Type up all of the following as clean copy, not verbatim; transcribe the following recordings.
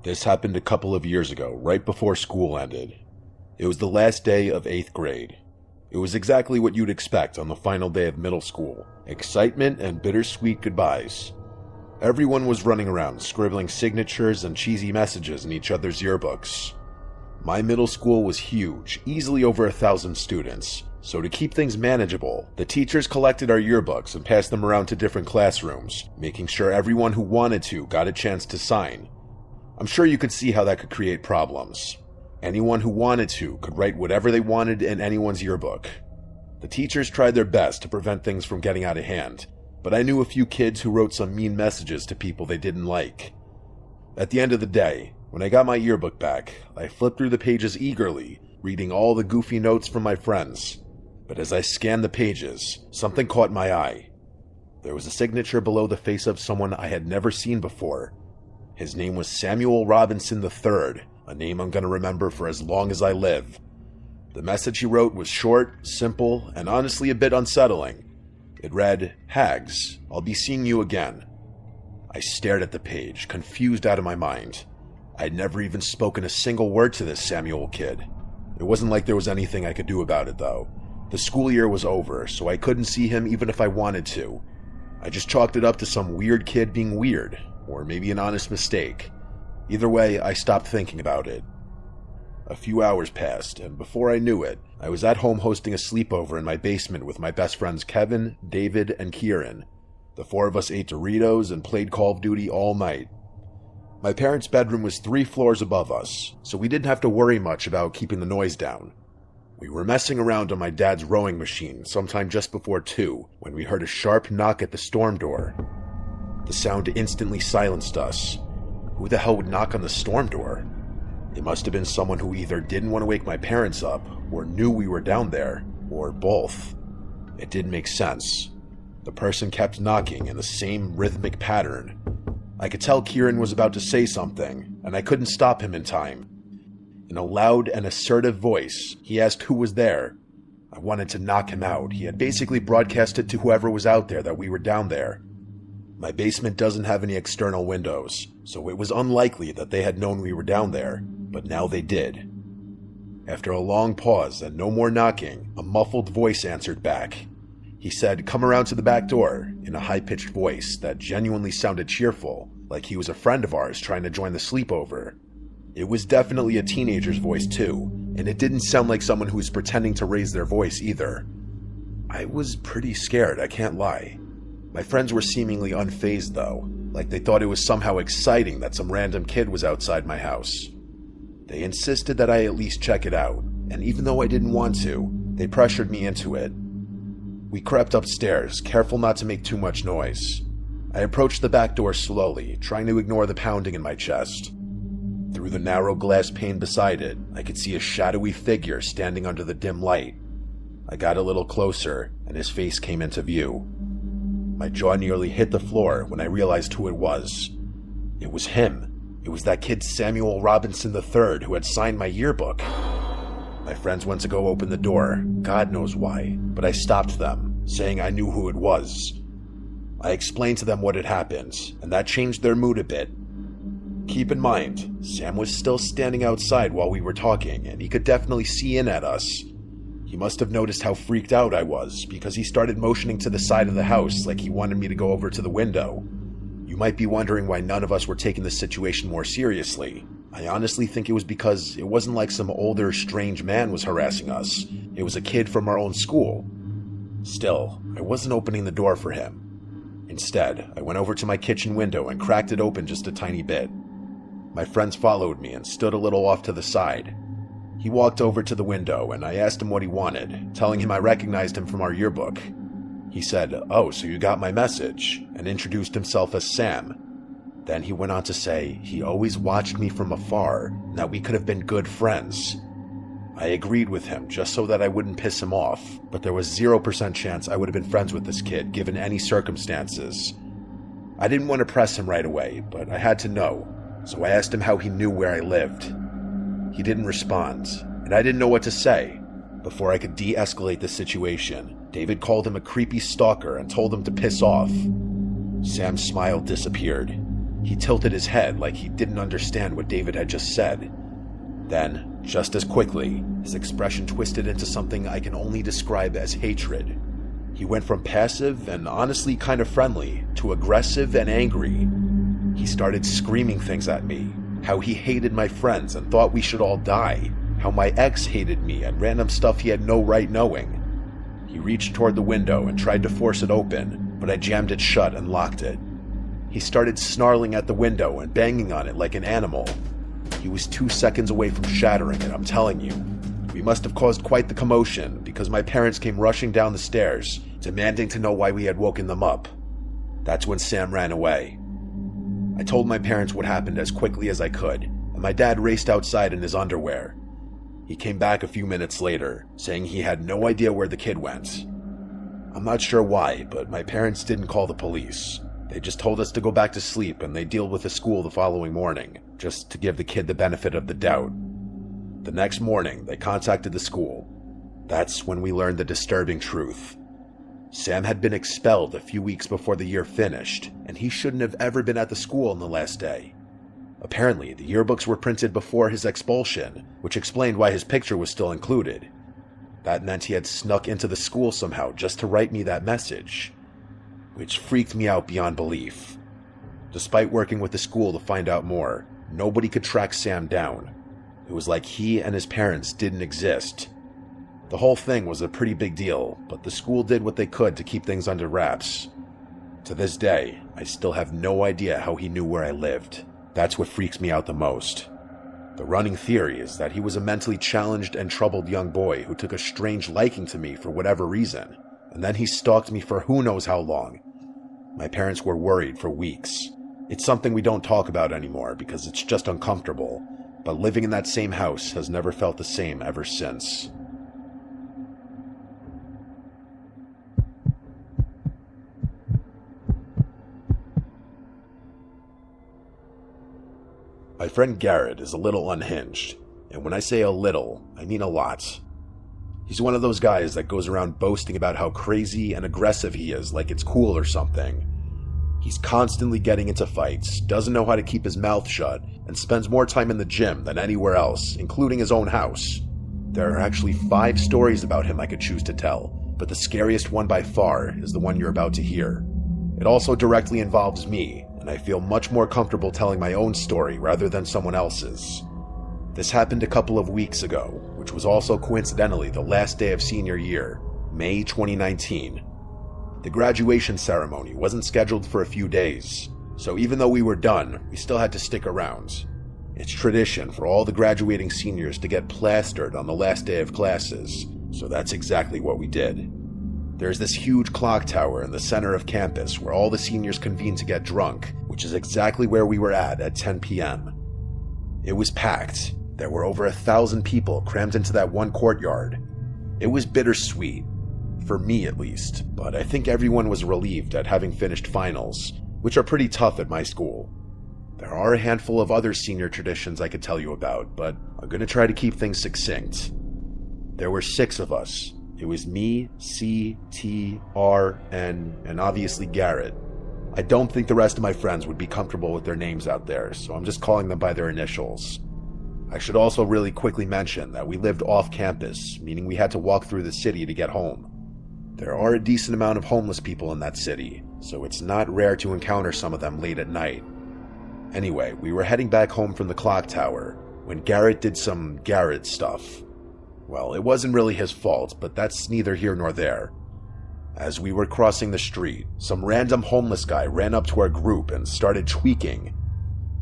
This happened a couple of years ago, right before school ended. It was the last day of 8th grade. It was exactly what you'd expect on the final day of middle school. Excitement and bittersweet goodbyes. Everyone was running around, scribbling signatures and cheesy messages in each other's yearbooks. My middle school was huge, easily over 1,000 students, so to keep things manageable, the teachers collected our yearbooks and passed them around to different classrooms, making sure everyone who wanted to got a chance to sign. I'm sure you could see how that could create problems. Anyone who wanted to could write whatever they wanted in anyone's yearbook. The teachers tried their best to prevent things from getting out of hand, but I knew a few kids who wrote some mean messages to people they didn't like. At the end of the day, when I got my yearbook back, I flipped through the pages eagerly, reading all the goofy notes from my friends. But as I scanned the pages, something caught my eye. There was a signature below the face of someone I had never seen before. His name was Samuel Robinson III, a name I'm going to remember for as long as I live. The message he wrote was short, simple, and honestly a bit unsettling. It read, "Hags, I'll be seeing you again." I stared at the page, confused out of my mind. I'd never even spoken a single word to this Samuel kid. It wasn't like there was anything I could do about it, though. The school year was over, so I couldn't see him even if I wanted to. I just chalked it up to some weird kid being weird, or maybe an honest mistake. Either way, I stopped thinking about it. A few hours passed, and before I knew it, I was at home hosting a sleepover in my basement with my best friends Kevin, David, and Kieran. The four of us ate Doritos and played Call of Duty all night. My parents' bedroom was 3 floors above us, so we didn't have to worry much about keeping the noise down. We were messing around on my dad's rowing machine sometime just before 2 when we heard a sharp knock at the storm door. The sound instantly silenced us. Who the hell would knock on the storm door? It must have been someone who either didn't want to wake my parents up, or knew we were down there, or both. It didn't make sense. The person kept knocking in the same rhythmic pattern. I could tell Kieran was about to say something, and I couldn't stop him in time. In a loud and assertive voice, he asked who was there. I wanted to knock him out. He had basically broadcasted to whoever was out there that we were down there. My basement doesn't have any external windows, so it was unlikely that they had known we were down there, but now they did. After a long pause and no more knocking, a muffled voice answered back. He said, "Come around to the back door," in a high-pitched voice that genuinely sounded cheerful, like he was a friend of ours trying to join the sleepover. It was definitely a teenager's voice too, and it didn't sound like someone who was pretending to raise their voice either. I was pretty scared, I can't lie. My friends were seemingly unfazed though, like they thought it was somehow exciting that some random kid was outside my house. They insisted that I at least check it out, and even though I didn't want to, they pressured me into it. We crept upstairs, careful not to make too much noise. I approached the back door slowly, trying to ignore the pounding in my chest. Through the narrow glass pane beside it, I could see a shadowy figure standing under the dim light. I got a little closer, and his face came into view. My jaw nearly hit the floor when I realized who it was. It was him. It was that kid Samuel Robinson III who had signed my yearbook. My friends went to go open the door, God knows why, but I stopped them, saying I knew who it was. I explained to them what had happened, and that changed their mood a bit. Keep in mind, Sam was still standing outside while we were talking, and he could definitely see in at us. He must have noticed how freaked out I was, because he started motioning to the side of the house like he wanted me to go over to the window. You might be wondering why none of us were taking this situation more seriously. I honestly think it was because it wasn't like some older, strange man was harassing us. It was a kid from our own school. Still, I wasn't opening the door for him. Instead, I went over to my kitchen window and cracked it open just a tiny bit. My friends followed me and stood a little off to the side. He walked over to the window and I asked him what he wanted, telling him I recognized him from our yearbook. He said, "Oh, so you got my message," and introduced himself as Sam. Then he went on to say he always watched me from afar and that we could have been good friends. I agreed with him just so that I wouldn't piss him off, but there was 0% chance I would have been friends with this kid given any circumstances. I didn't want to press him right away, but I had to know, so I asked him how he knew where I lived. He didn't respond, and I didn't know what to say. Before I could de-escalate the situation, David called him a creepy stalker and told him to piss off. Sam's smile disappeared. He tilted his head like he didn't understand what David had just said. Then, just as quickly, his expression twisted into something I can only describe as hatred. He went from passive and honestly kind of friendly to aggressive and angry. He started screaming things at me, how he hated my friends and thought we should all die, how my ex hated me and random stuff he had no right knowing. He reached toward the window and tried to force it open, but I jammed it shut and locked it. He started snarling at the window and banging on it like an animal. He was 2 seconds away from shattering it, I'm telling you. We must have caused quite the commotion because my parents came rushing down the stairs, demanding to know why we had woken them up. That's when Sam ran away. I told my parents what happened as quickly as I could, and my dad raced outside in his underwear. He came back a few minutes later, saying he had no idea where the kid went. I'm not sure why, but my parents didn't call the police. They just told us to go back to sleep and they'd deal with the school the following morning, just to give the kid the benefit of the doubt. The next morning, they contacted the school. That's when we learned the disturbing truth. Sam had been expelled a few weeks before the year finished, and he shouldn't have ever been at the school on the last day. Apparently, the yearbooks were printed before his expulsion, which explained why his picture was still included. That meant he had snuck into the school somehow just to write me that message, which freaked me out beyond belief. Despite working with the school to find out more, nobody could track Sam down. It was like he and his parents didn't exist. The whole thing was a pretty big deal, but the school did what they could to keep things under wraps. To this day, I still have no idea how he knew where I lived. That's what freaks me out the most. The running theory is that he was a mentally challenged and troubled young boy who took a strange liking to me for whatever reason, and then he stalked me for who knows how long. My parents were worried for weeks. It's something we don't talk about anymore because it's just uncomfortable, but living in that same house has never felt the same ever since. My friend Garrett is a little unhinged, and when I say a little, I mean a lot. He's one of those guys that goes around boasting about how crazy and aggressive he is like it's cool or something. He's constantly getting into fights, doesn't know how to keep his mouth shut, and spends more time in the gym than anywhere else, including his own house. There are actually 5 stories about him I could choose to tell, but the scariest one by far is the one you're about to hear. It also directly involves me, and I feel much more comfortable telling my own story rather than someone else's. This happened a couple of weeks ago, which was also coincidentally the last day of senior year, May 2019. The graduation ceremony wasn't scheduled for a few days, so even though we were done, we still had to stick around. It's tradition for all the graduating seniors to get plastered on the last day of classes, so that's exactly what we did. There's this huge clock tower in the center of campus where all the seniors convene to get drunk, which is exactly where we were at 10 p.m. It was packed. There were over 1,000 people crammed into that one courtyard. It was bittersweet, for me at least, but I think everyone was relieved at having finished finals, which are pretty tough at my school. There are a handful of other senior traditions I could tell you about, but I'm going to try to keep things succinct. There were 6 of us. It was me, C, T, R, N, and obviously Garrett. I don't think the rest of my friends would be comfortable with their names out there, so I'm just calling them by their initials. I should also really quickly mention that we lived off campus, meaning we had to walk through the city to get home. There are a decent amount of homeless people in that city, so it's not rare to encounter some of them late at night. Anyway, we were heading back home from the clock tower when Garrett did some Garrett stuff. Well, it wasn't really his fault, but that's neither here nor there. As we were crossing the street, some random homeless guy ran up to our group and started tweaking.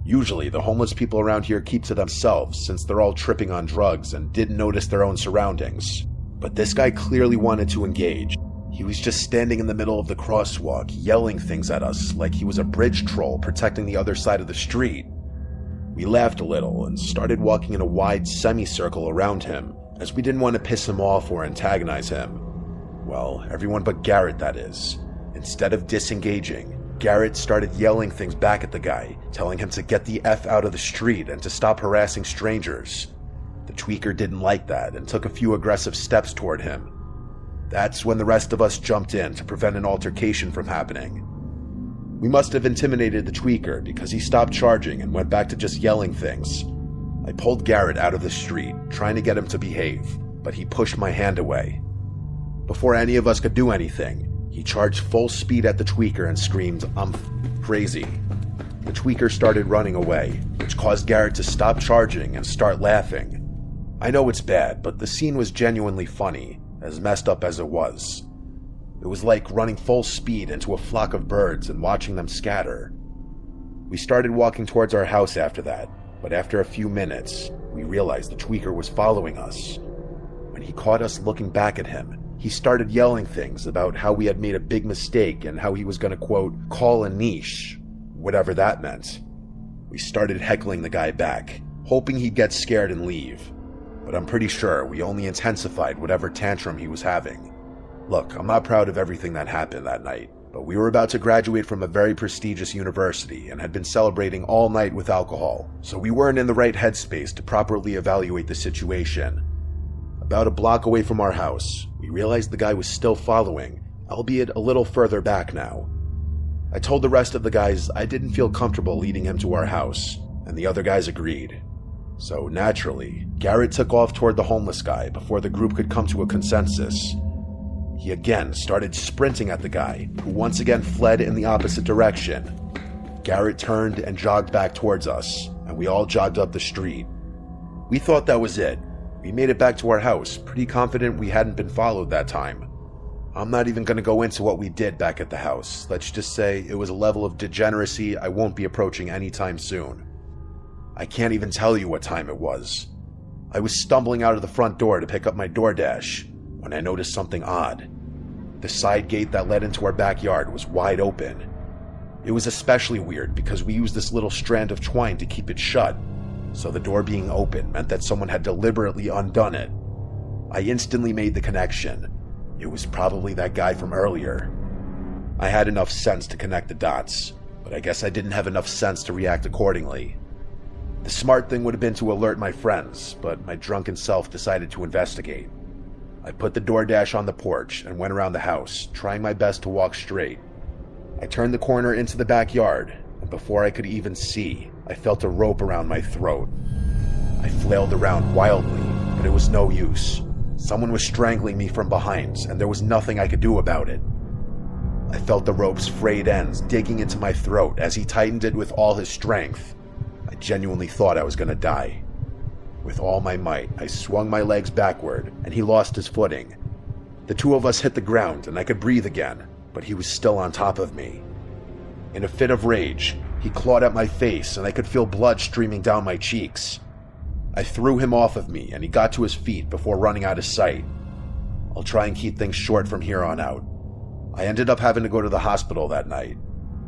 Usually, the homeless people around here keep to themselves since they're all tripping on drugs and didn't notice their own surroundings. But this guy clearly wanted to engage. He was just standing in the middle of the crosswalk, yelling things at us like he was a bridge troll protecting the other side of the street. We laughed a little and started walking in a wide semicircle around him, as we didn't want to piss him off or antagonize him. Well, everyone but Garrett, that is. Instead of disengaging, Garrett started yelling things back at the guy, telling him to get the F out of the street and to stop harassing strangers. The tweaker didn't like that and took a few aggressive steps toward him. That's when the rest of us jumped in to prevent an altercation from happening. We must have intimidated the tweaker because he stopped charging and went back to just yelling things. I pulled Garrett out of the street, trying to get him to behave, but he pushed my hand away. Before any of us could do anything, he charged full speed at the tweaker and screamed, "I'm crazy." The tweaker started running away, which caused Garrett to stop charging and start laughing. I know it's bad, but the scene was genuinely funny, as messed up as it was. It was like running full speed into a flock of birds and watching them scatter. We started walking towards our house after that, but after a few minutes, we realized the tweaker was following us. When he caught us looking back at him, he started yelling things about how we had made a big mistake and how he was going to, quote, call a niche, whatever that meant. We started heckling the guy back, hoping he'd get scared and leave, but I'm pretty sure we only intensified whatever tantrum he was having. Look, I'm not proud of everything that happened that night, but we were about to graduate from a very prestigious university and had been celebrating all night with alcohol, so we weren't in the right headspace to properly evaluate the situation. About a block away from our house, we realized the guy was still following, albeit a little further back now. I told the rest of the guys I didn't feel comfortable leading him to our house, and the other guys agreed. So naturally, Garrett took off toward the homeless guy before the group could come to a consensus. He again started sprinting at the guy, who once again fled in the opposite direction. Garrett turned and jogged back towards us, and we all jogged up the street. We thought that was it. We made it back to our house, pretty confident we hadn't been followed that time. I'm not even going to go into what we did back at the house. Let's just say it was a level of degeneracy I won't be approaching anytime soon. I can't even tell you what time it was. I was stumbling out of the front door to pick up my DoorDash when I noticed something odd. The side gate that led into our backyard was wide open. It was especially weird because we used this little strand of twine to keep it shut, so the door being open meant that someone had deliberately undone it. I instantly made the connection. It was probably that guy from earlier. I had enough sense to connect the dots, but I guess I didn't have enough sense to react accordingly. The smart thing would have been to alert my friends, but my drunken self decided to investigate. I put the DoorDash on the porch and went around the house, trying my best to walk straight. I turned the corner into the backyard, and before I could even see, I felt a rope around my throat. I flailed around wildly, but it was no use. Someone was strangling me from behind, and there was nothing I could do about it. I felt the rope's frayed ends digging into my throat as he tightened it with all his strength. I genuinely thought I was going to die. With all my might, I swung my legs backward, and he lost his footing. The two of us hit the ground, and I could breathe again, but he was still on top of me. In a fit of rage, he clawed at my face, and I could feel blood streaming down my cheeks. I threw him off of me, and he got to his feet before running out of sight. I'll try and keep things short from here on out. I ended up having to go to the hospital that night.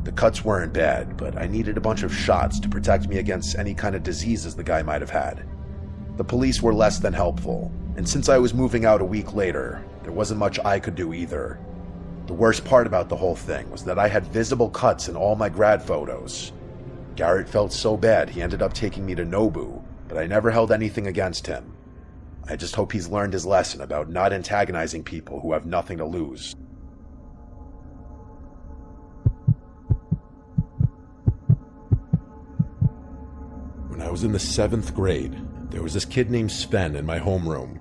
The cuts weren't bad, but I needed a bunch of shots to protect me against any kind of diseases the guy might have had. The police were less than helpful, and since I was moving out a week later, there wasn't much I could do either. The worst part about the whole thing was that I had visible cuts in all my grad photos. Garrett felt so bad he ended up taking me to Nobu, but I never held anything against him. I just hope he's learned his lesson about not antagonizing people who have nothing to lose. When I was in the 7th grade, there was this kid named Sven in my homeroom.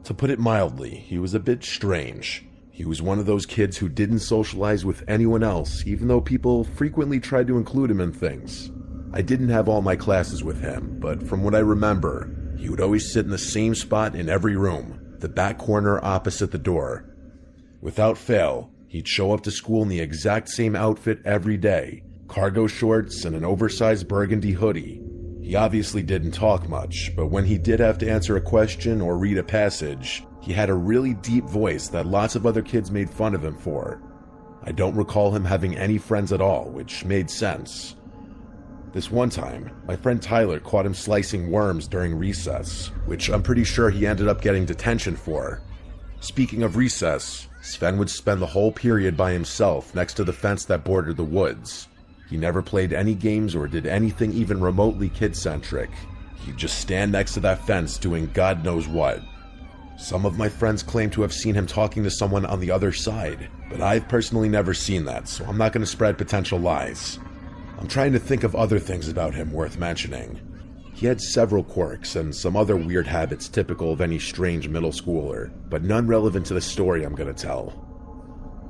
To put it mildly, he was a bit strange. He was one of those kids who didn't socialize with anyone else, even though people frequently tried to include him in things. I didn't have all my classes with him, but from what I remember, he would always sit in the same spot in every room, the back corner opposite the door. Without fail, he'd show up to school in the exact same outfit every day, cargo shorts and an oversized burgundy hoodie. He obviously didn't talk much, but when he did have to answer a question or read a passage, he had a really deep voice that lots of other kids made fun of him for. I don't recall him having any friends at all, which made sense. This one time, my friend Tyler caught him slicing worms during recess, which I'm pretty sure he ended up getting detention for. Speaking of recess, Sven would spend the whole period by himself next to the fence that bordered the woods. He never played any games or did anything even remotely kid-centric. He'd just stand next to that fence doing God knows what. Some of my friends claim to have seen him talking to someone on the other side, but I've personally never seen that, so I'm not going to spread potential lies. I'm trying to think of other things about him worth mentioning. He had several quirks and some other weird habits typical of any strange middle schooler, but none relevant to the story I'm going to tell.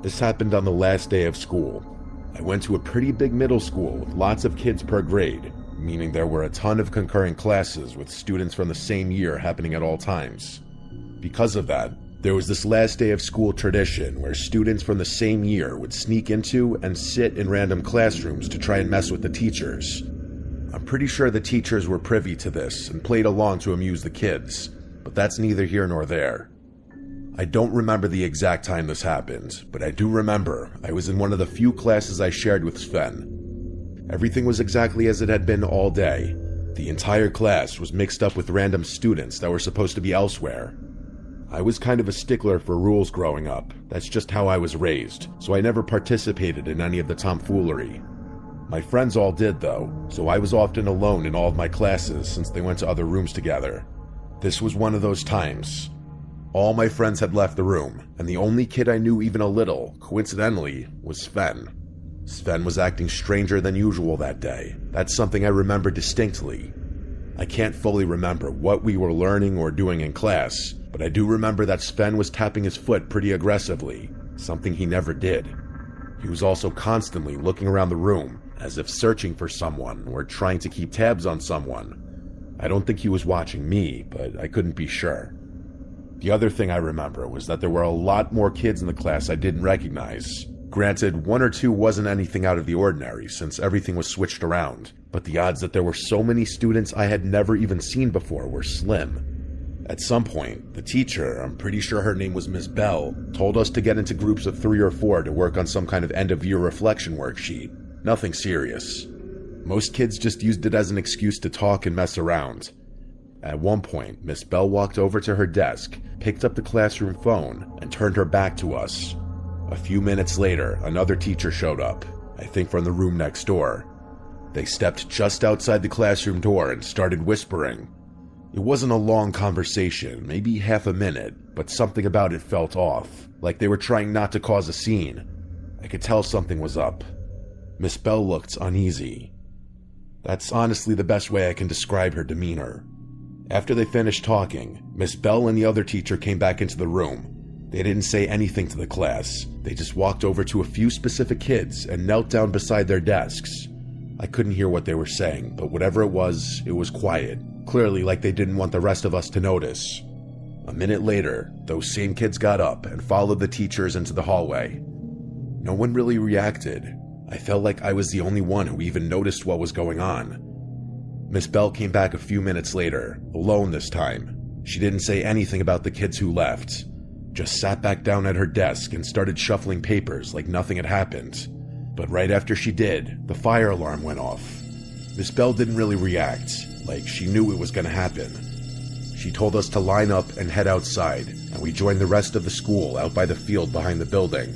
This happened on the last day of school. I went to a pretty big middle school with lots of kids per grade, meaning there were a ton of concurrent classes with students from the same year happening at all times. Because of that, there was this last day of school tradition where students from the same year would sneak into and sit in random classrooms to try and mess with the teachers. I'm pretty sure the teachers were privy to this and played along to amuse the kids, but that's neither here nor there. I don't remember the exact time this happened, but I do remember I was in one of the few classes I shared with Sven. Everything was exactly as it had been all day. The entire class was mixed up with random students that were supposed to be elsewhere. I was kind of a stickler for rules growing up. That's just how I was raised, so I never participated in any of the tomfoolery. My friends all did though, so I was often alone in all of my classes since they went to other rooms together. This was one of those times. All my friends had left the room, and the only kid I knew even a little, coincidentally, was Sven. Sven was acting stranger than usual that day. That's something I remember distinctly. I can't fully remember what we were learning or doing in class, but I do remember that Sven was tapping his foot pretty aggressively, something he never did. He was also constantly looking around the room, as if searching for someone or trying to keep tabs on someone. I don't think he was watching me, but I couldn't be sure. The other thing I remember was that there were a lot more kids in the class I didn't recognize. Granted, one or two wasn't anything out of the ordinary since everything was switched around, but the odds that there were so many students I had never even seen before were slim. At some point, the teacher, I'm pretty sure her name was Miss Bell, told us to get into groups of 3 or 4 to work on some kind of end-of-year reflection worksheet. Nothing serious. Most kids just used it as an excuse to talk and mess around. At one point, Miss Bell walked over to her desk, picked up the classroom phone, and turned her back to us. A few minutes later, another teacher showed up, I think from the room next door. They stepped just outside the classroom door and started whispering. It wasn't a long conversation, maybe half a minute, but something about it felt off, like they were trying not to cause a scene. I could tell something was up. Miss Bell looked uneasy. That's honestly the best way I can describe her demeanor. After they finished talking, Miss Bell and the other teacher came back into the room. They didn't say anything to the class. They just walked over to a few specific kids and knelt down beside their desks. I couldn't hear what they were saying, but whatever it was quiet, clearly like they didn't want the rest of us to notice. A minute later, those same kids got up and followed the teachers into the hallway. No one really reacted. I felt like I was the only one who even noticed what was going on. Miss Bell came back a few minutes later, alone this time. She didn't say anything about the kids who left, just sat back down at her desk and started shuffling papers like nothing had happened. But right after she did, the fire alarm went off. Miss Bell didn't really react, like she knew it was going to happen. She told us to line up and head outside, and we joined the rest of the school out by the field behind the building.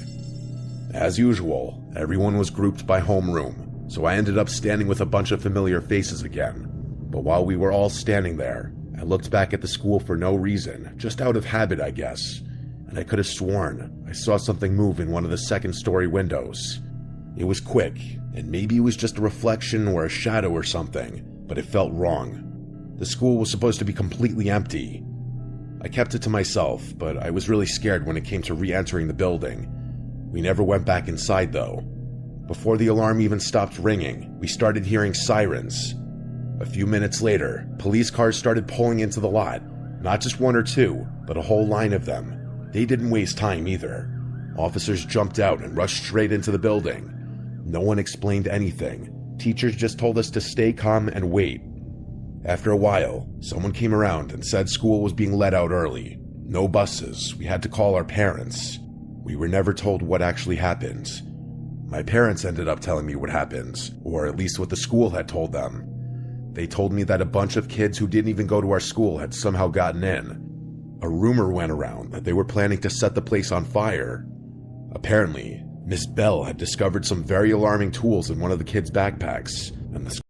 As usual, everyone was grouped by homeroom, so I ended up standing with a bunch of familiar faces again. But while we were all standing there, I looked back at the school for no reason, just out of habit, I guess, and I could have sworn I saw something move in one of the second-story windows. It was quick, and maybe it was just a reflection or a shadow or something, but it felt wrong. The school was supposed to be completely empty. I kept it to myself, but I was really scared when it came to re-entering the building. We never went back inside, though. Before the alarm even stopped ringing, we started hearing sirens. A few minutes later, police cars started pulling into the lot. Not just 1 or 2, but a whole line of them. They didn't waste time either. Officers jumped out and rushed straight into the building. No one explained anything. Teachers just told us to stay calm and wait. After a while, someone came around and said school was being let out early. No buses. We had to call our parents. We were never told what actually happened. My parents ended up telling me what happened, or at least what the school had told them. They told me that a bunch of kids who didn't even go to our school had somehow gotten in. A rumor went around that they were planning to set the place on fire. Apparently, Miss Bell had discovered some very alarming tools in one of the kids' backpacks, and the